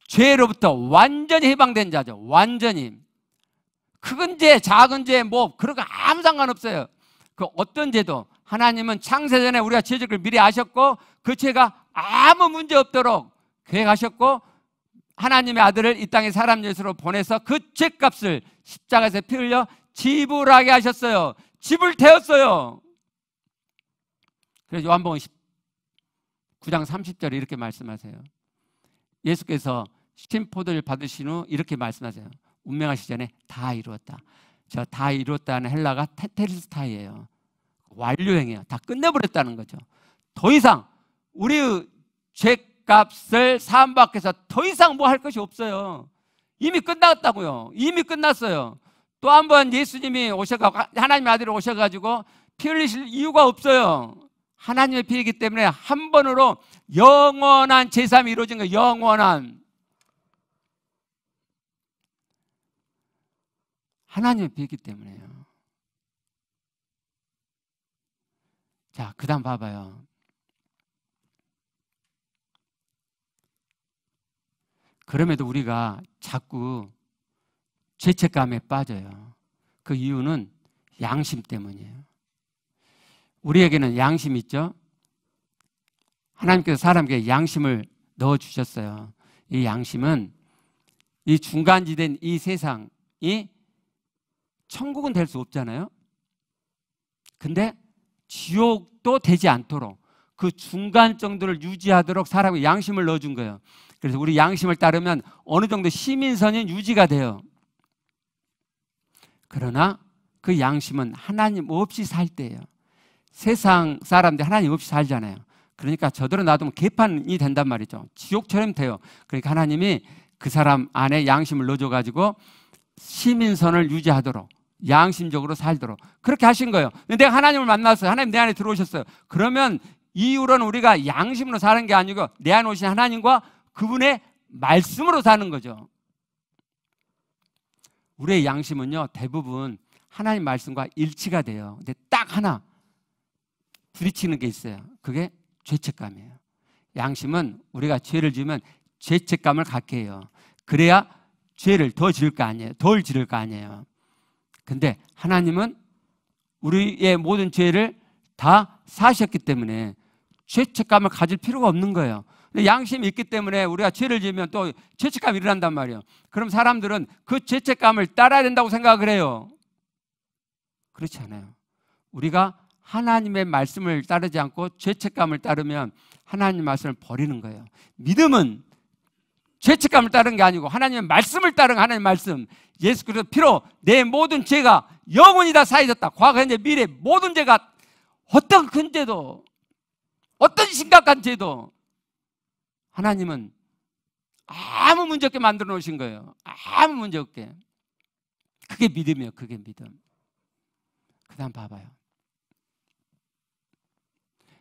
죄로부터 완전히 해방된 자죠. 완전히. 큰 죄, 작은 죄, 뭐 그런 거 아무 상관없어요. 그 어떤 죄도 하나님은 창세전에 우리가 죄를 미리 아셨고 그 죄가 아무 문제 없도록 계획하셨고 하나님의 아들을 이 땅에 사람 예수로 보내서 그 죄값을 십자가에서 피 흘려 지불하게 하셨어요. 지불되었어요. 그래서 요한복음 9장 30절에 이렇게 말씀하세요. 예수께서 심포도를 받으신 후 이렇게 말씀하세요. 운명하시기 전에 다 이루었다. 저 다 이루었다는 헬라가 테텔스타이예요. 완료행이에요. 다 끝내버렸다는 거죠. 더 이상 우리의 죄값을 사함받기 위해서 더 이상 뭐 할 것이 없어요. 이미 끝났다고요. 이미 끝났어요. 또 한 번 예수님이 하나님의 아들이 오셔가지고 피 흘리실 이유가 없어요. 하나님의 피이기 때문에 한 번으로 영원한 제사함이 이루어진 거예요. 영원한. 하나님의 피이기 때문에요. 자, 그 다음 봐봐요. 그럼에도 우리가 자꾸 죄책감에 빠져요. 그 이유는 양심 때문이에요. 우리에게는 양심이 있죠. 하나님께서 사람에게 양심을 넣어주셨어요. 이 양심은 이 중간지대인 이 세상이 천국은 될 수 없잖아요. 근데 지옥도 되지 않도록 그 중간 정도를 유지하도록 사람에게 양심을 넣어준 거예요. 그래서 우리 양심을 따르면 어느 정도 시민선이 유지가 돼요. 그러나 그 양심은 하나님 없이 살 때예요. 세상 사람들이 하나님 없이 살잖아요. 그러니까 저대로 놔두면 개판이 된단 말이죠. 지옥처럼 돼요. 그러니까 하나님이 그 사람 안에 양심을 넣어줘가지고 시민선을 유지하도록 양심적으로 살도록 그렇게 하신 거예요. 근데 내가 하나님을 만났어요. 하나님 내 안에 들어오셨어요. 그러면 이후로는 우리가 양심으로 사는 게 아니고 내 안에 오신 하나님과 그분의 말씀으로 사는 거죠. 우리의 양심은요 대부분 하나님 말씀과 일치가 돼요. 근데 딱 하나 부딪히는 게 있어요. 그게 죄책감이에요. 양심은 우리가 죄를 지으면 죄책감을 갖게 해요. 그래야 죄를 더 지을 거 아니에요. 덜 지을 거 아니에요. 근데 하나님은 우리의 모든 죄를 다 사하셨기 때문에 죄책감을 가질 필요가 없는 거예요. 근데 양심이 있기 때문에 우리가 죄를 지으면 또 죄책감이 일어난단 말이에요. 그럼 사람들은 그 죄책감을 따라야 된다고 생각을 해요. 그렇지 않아요. 우리가 하나님의 말씀을 따르지 않고 죄책감을 따르면 하나님의 말씀을 버리는 거예요. 믿음은 죄책감을 따르는 게 아니고 하나님의 말씀을 따르는 하나님의 말씀. 예수 그리스도 피로 내 모든 죄가 영원히 다 사해졌다. 과거, 현재, 미래 모든 죄가 어떤 큰 죄도 어떤 심각한 죄도 하나님은 아무 문제 없게 만들어 놓으신 거예요. 아무 문제 없게. 그게 믿음이에요. 그게 믿음. 그 다음 봐봐요.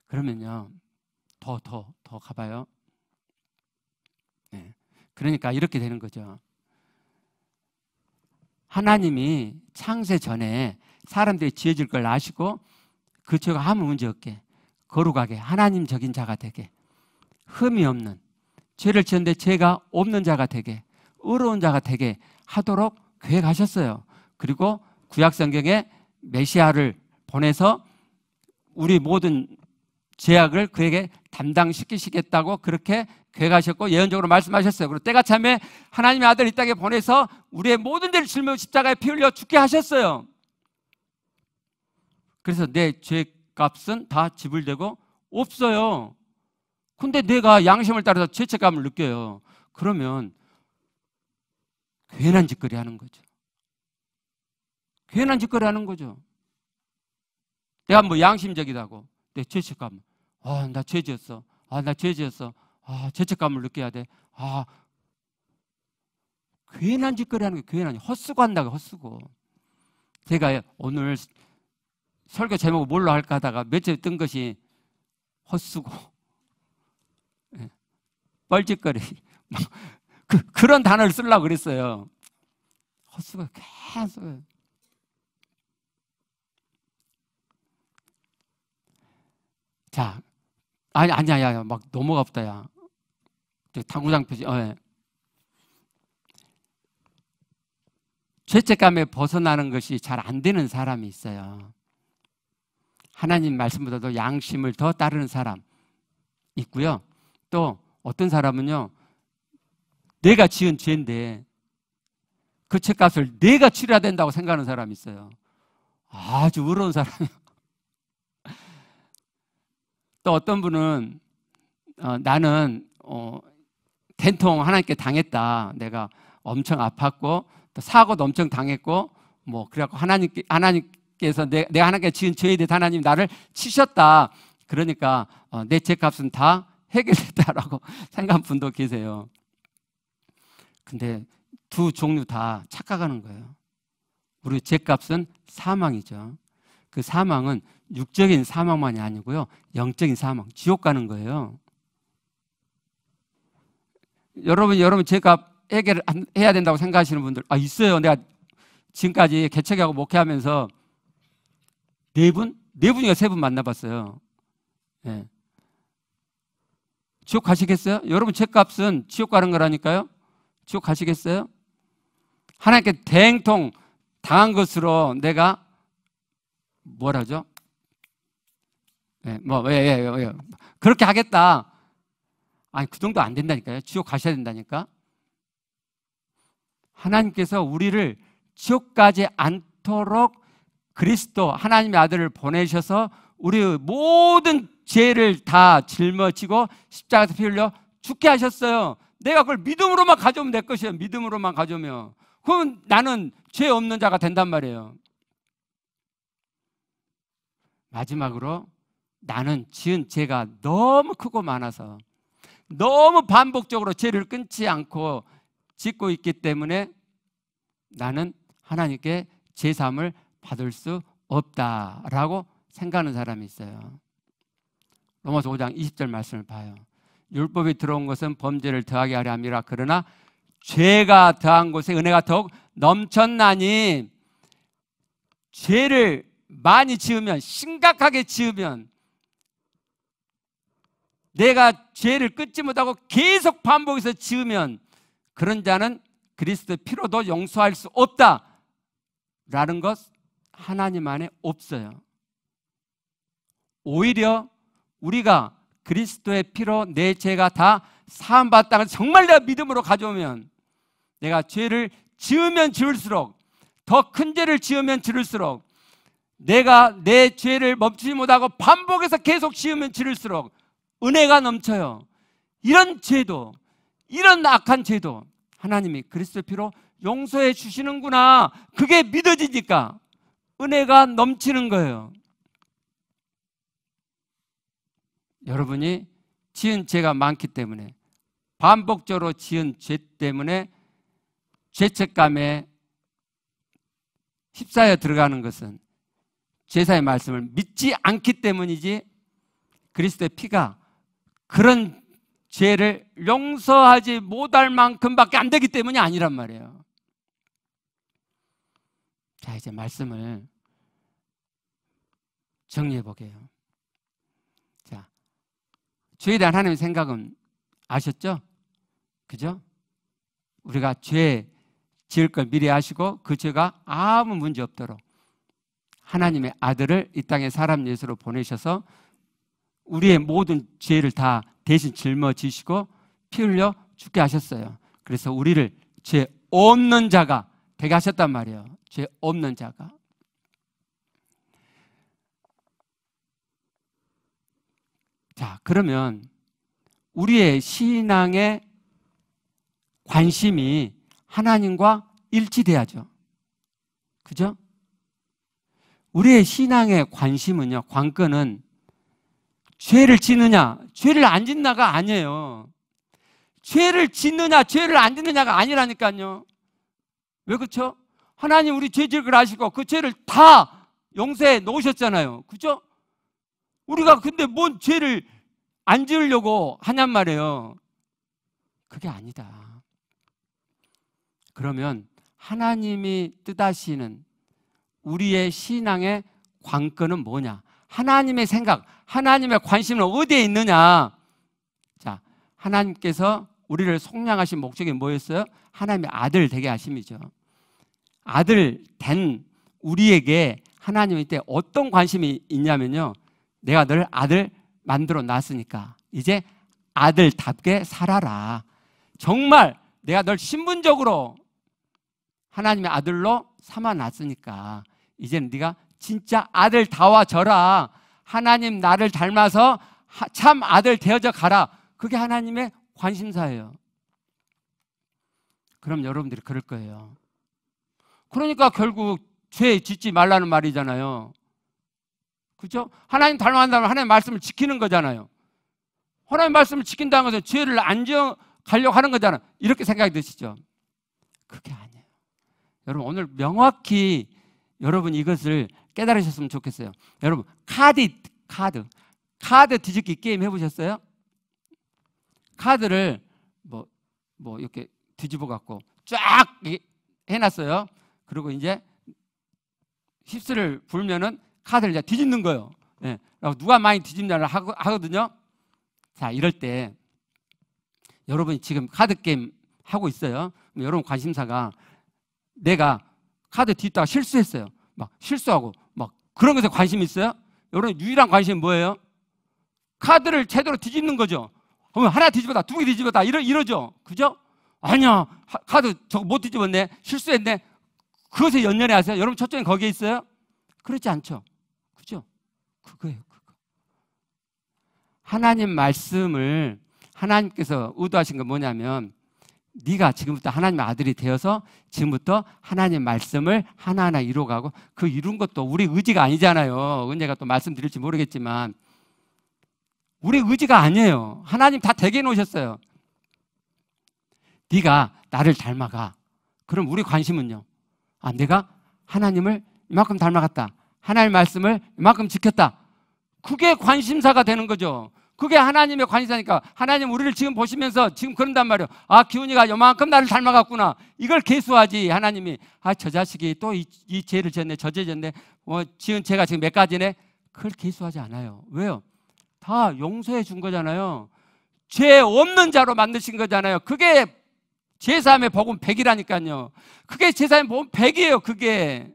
그러면요, 더 가봐요. 네. 그러니까 이렇게 되는 거죠. 하나님이 창세 전에 사람들이 지어질 걸 아시고 그 죄가 아무 문제 없게, 거룩하게, 하나님적인 자가 되게, 흠이 없는, 죄를 지었는데 죄가 없는 자가 되게, 의로운 자가 되게 하도록 계획하셨어요. 그리고 구약 성경에 메시아를 보내서 우리 모든 죄악을 그에게 담당시키시겠다고 그렇게 계획하셨고 예언적으로 말씀하셨어요. 그리고 때가 참에 하나님의 아들 이 땅에 보내서 우리의 모든 죄를 짊어 십자가에 피 흘려 죽게 하셨어요. 그래서 내 죄값은 다 지불되고 없어요. 근데 내가 양심을 따라서 죄책감을 느껴요. 그러면 괜한 짓거리 하는 거죠. 괜한 짓거리 하는 거죠. 내가 뭐 양심적이다고 내 죄책감, 나 죄 지었어. 나 죄 지었어. 죄책감을 느껴야 돼. 괜한 짓거리 하는 게 괜한, 헛수고 한다고, 헛수고. 제가 오늘 설교 제목을 뭘로 할까 하다가 며칠 뜬 것이 헛수고, 뻘짓거리. 그런 단어를 쓰려고 그랬어요. 헛수고, 계속. 자, 아니야, 막 넘어가 보다, 야. 당구장 표지, 죄책감에 벗어나는 것이 잘 안 되는 사람이 있어요. 하나님 말씀보다도 양심을 더 따르는 사람 있고요. 또 어떤 사람은요, 내가 지은 죄인데 그 죄값을 내가 치러야 된다고 생각하는 사람이 있어요. 아주 의로운 사람이에요. 또 어떤 분은 나는 된통 하나님께 당했다. 내가 엄청 아팠고 또 사고도 엄청 당했고 뭐 그래갖고 하나님께서 내가 하나님께 지은 죄에 대해 하나님 나를 치셨다. 그러니까 내 죄값은 다 해결됐다라고 생각하는 분도 계세요. 근데 두 종류 다 착각하는 거예요. 우리 죄값은 사망이죠. 그 사망은 육적인 사망만이 아니고요, 영적인 사망, 지옥 가는 거예요. 여러분 죄값 해결해야 된다고 생각하시는 분들 있어요. 내가 지금까지 개척하고 목회하면서 네 분이가 세 분 만나봤어요. 네. 지옥 가시겠어요? 여러분 죄값은 지옥 가는 거라니까요. 지옥 가시겠어요? 하나님께 대행통 당한 것으로 내가 뭐라죠? 그렇게 하겠다. 그 정도 안 된다니까요. 지옥 가셔야 된다니까. 하나님께서 우리를 지옥 가지 않도록 그리스도 하나님의 아들을 보내셔서 우리의 모든 죄를 다 짊어지고 십자가에서 피 흘려 죽게 하셨어요. 내가 그걸 믿음으로만 가져오면 될 것이에요. 믿음으로만 가져오면. 그럼 나는 죄 없는 자가 된단 말이에요. 마지막으로 나는 지은 죄가 너무 크고 많아서 너무 반복적으로 죄를 끊지 않고 짓고 있기 때문에 나는 하나님께 제사함을 받을 수 없다라고 생각하는 사람이 있어요. 로마서 5장 20절 말씀을 봐요. 율법이 들어온 것은 범죄를 더하게 하려 함이라. 그러나 죄가 더한 곳에 은혜가 더욱 넘쳤나니. 죄를 많이 지으면, 심각하게 지으면, 내가 죄를 끊지 못하고 계속 반복해서 지으면 그런 자는 그리스도의 피로도 용서할 수 없다라는 것 하나님 안에 없어요. 오히려 우리가 그리스도의 피로 내 죄가 다 사함받다가 정말 내가 믿음으로 가져오면, 내가 죄를 지으면 지을수록, 더 큰 죄를 지으면 지을수록, 내가 내 죄를 멈추지 못하고 반복해서 계속 지으면 지을수록 은혜가 넘쳐요. 이런 죄도, 이런 악한 죄도 하나님이 그리스도의 피로 용서해 주시는구나. 그게 믿어지니까 은혜가 넘치는 거예요. 여러분이 지은 죄가 많기 때문에, 반복적으로 지은 죄 때문에 죄책감에 휩싸여 들어가는 것은 제사의 말씀을 믿지 않기 때문이지, 그리스도의 피가 그런 죄를 용서하지 못할 만큼밖에 안 되기 때문이 아니란 말이에요. 자, 이제 말씀을 정리해 보게요. 자, 죄에 대한 하나님의 생각은 아셨죠? 그죠? 우리가 죄 지을 걸 미리 아시고 그 죄가 아무 문제 없도록 하나님의 아들을 이 땅에 사람 예수로 보내셔서 우리의 모든 죄를 다 대신 짊어지시고 피 흘려 죽게 하셨어요. 그래서 우리를 죄 없는 자가 되게 하셨단 말이에요. 죄 없는 자가. 자, 그러면 우리의 신앙의 관심이 하나님과 일치돼야죠. 그죠? 우리의 신앙의 관심은요, 관건은 죄를 짓느냐, 죄를 안 짓나가 아니에요. 죄를 짓느냐, 죄를 안 짓느냐가 아니라니까요. 왜 그렇죠? 하나님 우리 죄 지을 걸 아시고 그 죄를 다 용서해 놓으셨잖아요. 그죠? 우리가 근데 뭔 죄를 안 지으려고 하냔 말이에요. 그게 아니다. 그러면 하나님이 뜻하시는 우리의 신앙의 관건은 뭐냐? 하나님의 생각, 하나님의 관심은 어디에 있느냐? 자, 하나님께서 우리를 속량하신 목적이 뭐였어요? 하나님의 아들 되게 하심이죠. 아들 된 우리에게 하나님이 이때 어떤 관심이 있냐면요, 내가 널 아들 만들어 놨으니까 이제 아들답게 살아라. 정말 내가 널 신분적으로 하나님의 아들로 삼아놨으니까 이제는 네가 진짜 아들다워져라. 하나님 나를 닮아서 참 아들 되어져 가라. 그게 하나님의 관심사예요. 그럼 여러분들이 그럴 거예요. 그러니까 결국 죄 짓지 말라는 말이잖아요. 그렇죠? 하나님 닮아간다면 하나님의 말씀을 지키는 거잖아요. 하나님의 말씀을 지킨다는 것은 죄를 안 지어 가려고 하는 거잖아요. 이렇게 생각이 드시죠? 그게 아니에요. 여러분 오늘 명확히 여러분 이것을 깨달으셨으면 좋겠어요. 여러분 카드 뒤집기 게임 해보셨어요? 카드를 뭐 이렇게 뒤집어 갖고 쫙 해놨어요. 그리고 이제 휩쓸을 불면은 카드를 이제 뒤집는 거예요. 네. 누가 많이 뒤집냐를 하거든요. 자, 이럴 때 여러분이 지금 카드 게임 하고 있어요. 여러분 관심사가 내가 카드 뒤집다가 실수했어요. 막 실수하고 막 그런 것에 관심이 있어요. 여러분 유일한 관심은 뭐예요? 카드를 제대로 뒤집는 거죠. 하나 뒤집었다, 두 개 뒤집었다 이러죠. 그죠? 아니야, 카드 저거 못 뒤집었네, 실수했네. 그것에 연연해 하세요? 여러분 초점이 거기에 있어요? 그렇지 않죠. 그죠? 그거예요, 그거. 하나님 말씀을 하나님께서 의도하신 건 뭐냐면 네가 지금부터 하나님의 아들이 되어서 지금부터 하나님 말씀을 하나하나 이루어가고, 그 이룬 것도 우리 의지가 아니잖아요. 은혜가 또 말씀드릴지 모르겠지만 우리 의지가 아니에요. 하나님 다 되게 놓으셨어요. 네가 나를 닮아가. 그럼 우리 관심은요, 내가 하나님을 이만큼 닮아갔다, 하나님의 말씀을 이만큼 지켰다. 그게 관심사가 되는 거죠. 그게 하나님의 관심사니까 하나님 우리를 지금 보시면서 지금 그런단 말이에요. 기훈이가 요만큼 나를 닮아갔구나. 이걸 계수하지. 하나님이 저 자식이 또 이 죄를 지었네, 저 죄 지었네, 지은 죄가 지금 몇 가지네. 그걸 계수하지 않아요. 왜요? 다 용서해 준 거잖아요. 죄 없는 자로 만드신 거잖아요. 그게 제사함의 복음 100이라니까요. 그게 제사함의 복음 100이에요. 그게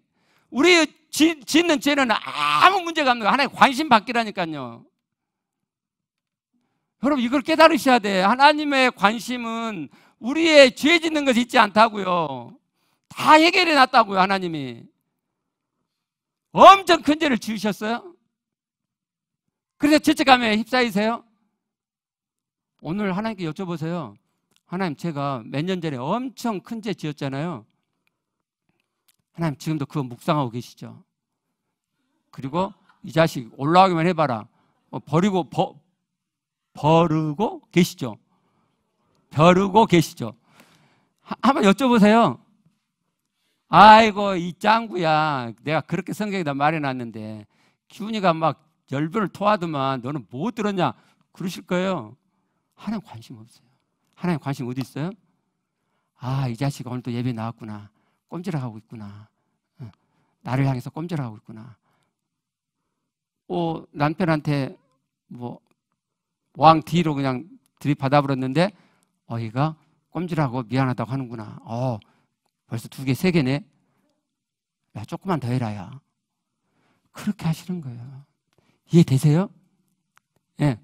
우리 짓는 죄는 아무 문제가 없는 거, 하나님 관심 받기라니까요. 여러분 이걸 깨달으셔야 돼. 하나님의 관심은 우리의 죄 짓는 것이 있지 않다고요. 다 해결해 놨다고요. 하나님이 엄청 큰 죄를 지으셨어요. 그래서 죄책감에 휩싸이세요? 오늘 하나님께 여쭤보세요. 하나님, 제가 몇 년 전에 엄청 큰 죄 지었잖아요. 하나님 지금도 그거 묵상하고 계시죠? 그리고 이 자식 올라가기만 해봐라, 버르고 계시죠? 벼르고 계시죠? 한번 여쭤보세요. 아이고 이 짱구야, 내가 그렇게 성경에다 말해놨는데 기훈이가 막 열변을 토하더만 너는 뭐 들었냐 그러실 거예요. 하나님 관심 없어요. 하나님 관심 어디 있어요? 아, 이 자식 오늘 또 예배 나왔구나. 꼼지락하고 있구나. 나를 향해서 꼼지락하고 있구나. 남편한테 왕 뒤로 그냥 들이받아 버렸는데 얘가 꼼지락하고 미안하다고 하는구나. 벌써 2개, 3개네. 야, 조금만 더 해라, 야. 그렇게 하시는 거예요. 이해되세요? 예.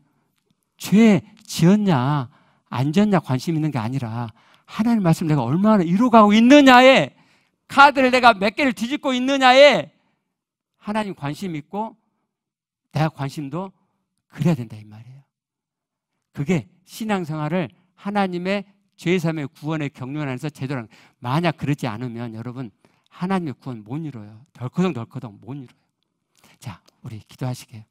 죄 지었냐, 안 지었냐 관심 있는 게 아니라 하나님 말씀 내가 얼마나 이루어가고 있느냐에, 카드를 내가 몇 개를 뒤집고 있느냐에 하나님 관심 있고 내가 관심도 그래야 된다 이 말이에요. 그게 신앙생활을 하나님의 죄사함의 구원의 경륜 안에서 제대로 하는 거예요. 만약 그러지 않으면 여러분 하나님의 구원 못 이뤄요. 덜커덩 못 이뤄요. 자, 우리 기도하시게요.